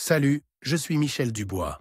Salut, je suis Michel Dubois.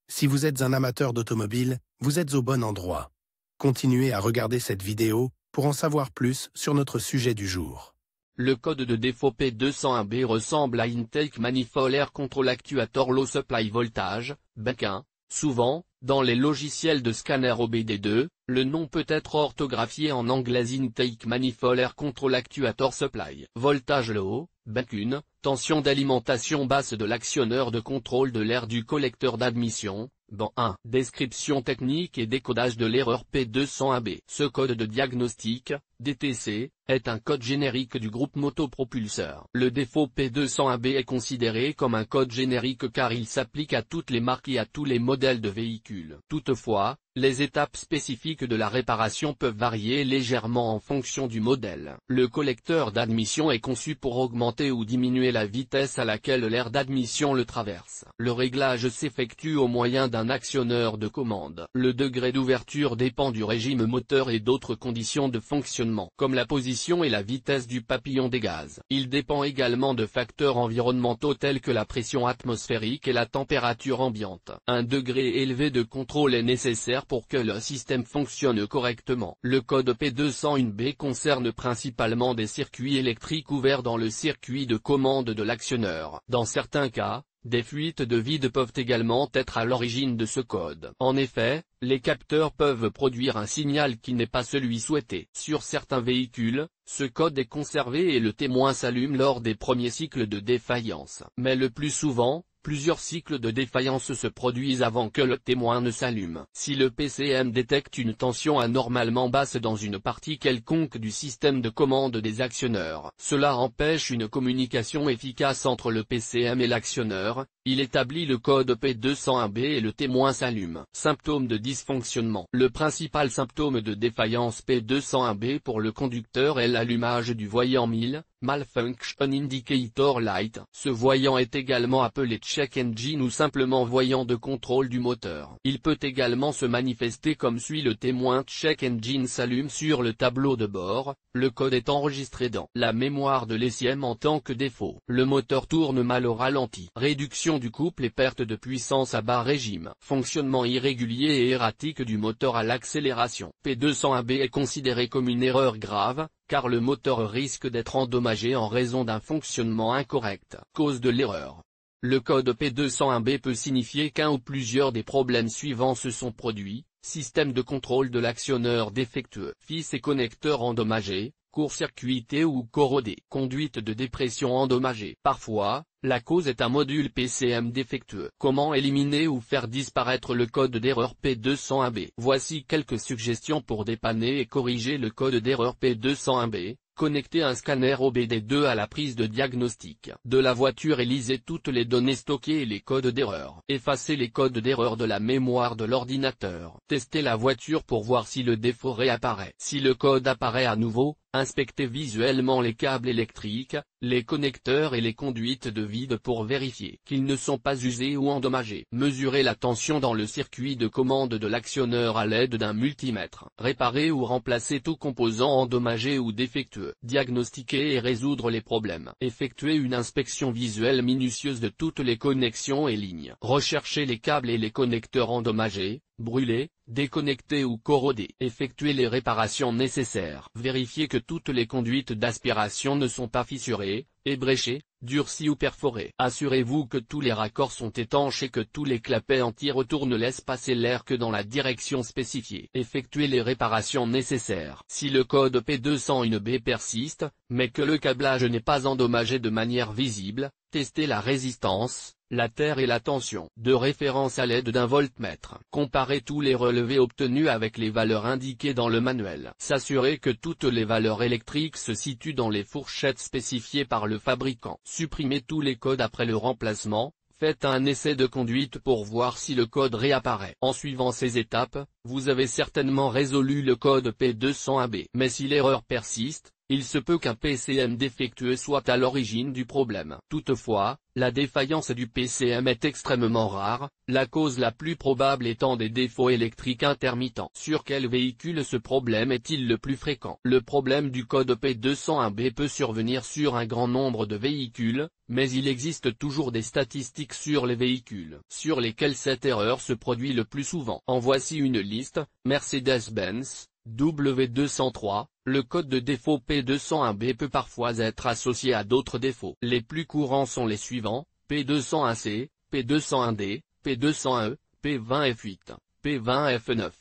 Si vous êtes un amateur d'automobile, vous êtes au bon endroit. Continuez à regarder cette vidéo pour en savoir plus sur notre sujet du jour. Le code de défaut P201B ressemble à Intake Manifold Air Control Actuator Low Supply Voltage, BAC1. Souvent, dans les logiciels de scanner OBD2, le nom peut être orthographié en anglais Intake Manifold Air Control Actuator Supply Voltage Low, BAC1, tension d'alimentation basse de l'actionneur de contrôle de l'air du collecteur d'admission, BAN 1. Description technique et décodage de l'erreur P201B. Ce code de diagnostic, DTC, est un code générique du groupe motopropulseur. Le défaut P201B est considéré comme un code générique car il s'applique à toutes les marques et à tous les modèles de véhicules. Toutefois, les étapes spécifiques de la réparation peuvent varier légèrement en fonction du modèle. Le collecteur d'admission est conçu pour augmenter ou diminuer la vitesse à laquelle l'air d'admission le traverse. Le réglage s'effectue au moyen d'un actionneur de commande. Le degré d'ouverture dépend du régime moteur et d'autres conditions de fonctionnement, comme la position et la vitesse du papillon des gaz. Il dépend également de facteurs environnementaux tels que la pression atmosphérique et la température ambiante. Un degré élevé de contrôle est nécessaire pour que le système fonctionne correctement. Le code P201B concerne principalement des circuits électriques ouverts dans le circuit de commande de l'actionneur. Dans certains cas, des fuites de vide peuvent également être à l'origine de ce code. En effet, les capteurs peuvent produire un signal qui n'est pas celui souhaité. Sur certains véhicules, ce code est conservé et le témoin s'allume lors des premiers cycles de défaillance. Mais le plus souvent, plusieurs cycles de défaillance se produisent avant que le témoin ne s'allume. Si le PCM détecte une tension anormalement basse dans une partie quelconque du système de commande des actionneurs, cela empêche une communication efficace entre le PCM et l'actionneur. Il établit le code P201B et le témoin s'allume. Symptômes de dysfonctionnement. Le principal symptôme de défaillance P201B pour le conducteur est l'allumage du voyant 1000, Malfunction Indicator Light. Ce voyant est également appelé check engine ou simplement voyant de contrôle du moteur. Il peut également se manifester comme suit: le témoin check engine s'allume sur le tableau de bord, le code est enregistré dans la mémoire de l'ECM en tant que défaut. Le moteur tourne mal au ralenti. Réduction du couple et perte de puissance à bas régime. Fonctionnement irrégulier et erratique du moteur à l'accélération. P201B est considéré comme une erreur grave, car le moteur risque d'être endommagé en raison d'un fonctionnement incorrect. Cause de l'erreur. Le code P201B peut signifier qu'un ou plusieurs des problèmes suivants se sont produits: système de contrôle de l'actionneur défectueux, fils et connecteurs endommagés, court-circuité ou corrodé, conduite de dépression endommagée. Parfois, la cause est un module PCM défectueux. Comment éliminer ou faire disparaître le code d'erreur P201B? Voici quelques suggestions pour dépanner et corriger le code d'erreur P201B. Connectez un scanner OBD2 à la prise de diagnostic de la voiture et lisez toutes les données stockées et les codes d'erreur. Effacez les codes d'erreur de la mémoire de l'ordinateur. Testez la voiture pour voir si le défaut réapparaît. Si le code apparaît à nouveau, inspectez visuellement les câbles électriques, les connecteurs et les conduites de vide pour vérifier qu'ils ne sont pas usés ou endommagés. Mesurez la tension dans le circuit de commande de l'actionneur à l'aide d'un multimètre. Réparez ou remplacez tout composant endommagé ou défectueux. Diagnostiquer et résoudre les problèmes. Effectuez une inspection visuelle minutieuse de toutes les connexions et lignes. Recherchez les câbles et les connecteurs endommagés, brûlés, déconnectés ou corrodés. Effectuez les réparations nécessaires. Vérifiez que toutes les conduites d'aspiration ne sont pas fissurées, ébréchées, durcies ou perforées. Assurez-vous que tous les raccords sont étanches et que tous les clapets anti-retour laissent passer l'air que dans la direction spécifiée. Effectuez les réparations nécessaires. Si le code P201B persiste, mais que le câblage n'est pas endommagé de manière visible, testez la résistance, la terre et la tension de référence à l'aide d'un voltmètre. Comparez tous les relevés obtenus avec les valeurs indiquées dans le manuel. S'assurer que toutes les valeurs électriques se situent dans les fourchettes spécifiées par le fabricant. Supprimez tous les codes après le remplacement. Faites un essai de conduite pour voir si le code réapparaît. En suivant ces étapes, vous avez certainement résolu le code P201B. Mais si l'erreur persiste, il se peut qu'un PCM défectueux soit à l'origine du problème. Toutefois, la défaillance du PCM est extrêmement rare, la cause la plus probable étant des défauts électriques intermittents. Sur quel véhicule ce problème est-il le plus fréquent? Le problème du code P201B peut survenir sur un grand nombre de véhicules, mais il existe toujours des statistiques sur les véhicules sur lesquels cette erreur se produit le plus souvent. En voici une liste: Mercedes-Benz W203, le code de défaut P201B peut parfois être associé à d'autres défauts. Les plus courants sont les suivants: P201C, P201D, P201E, P20F8, P20F9.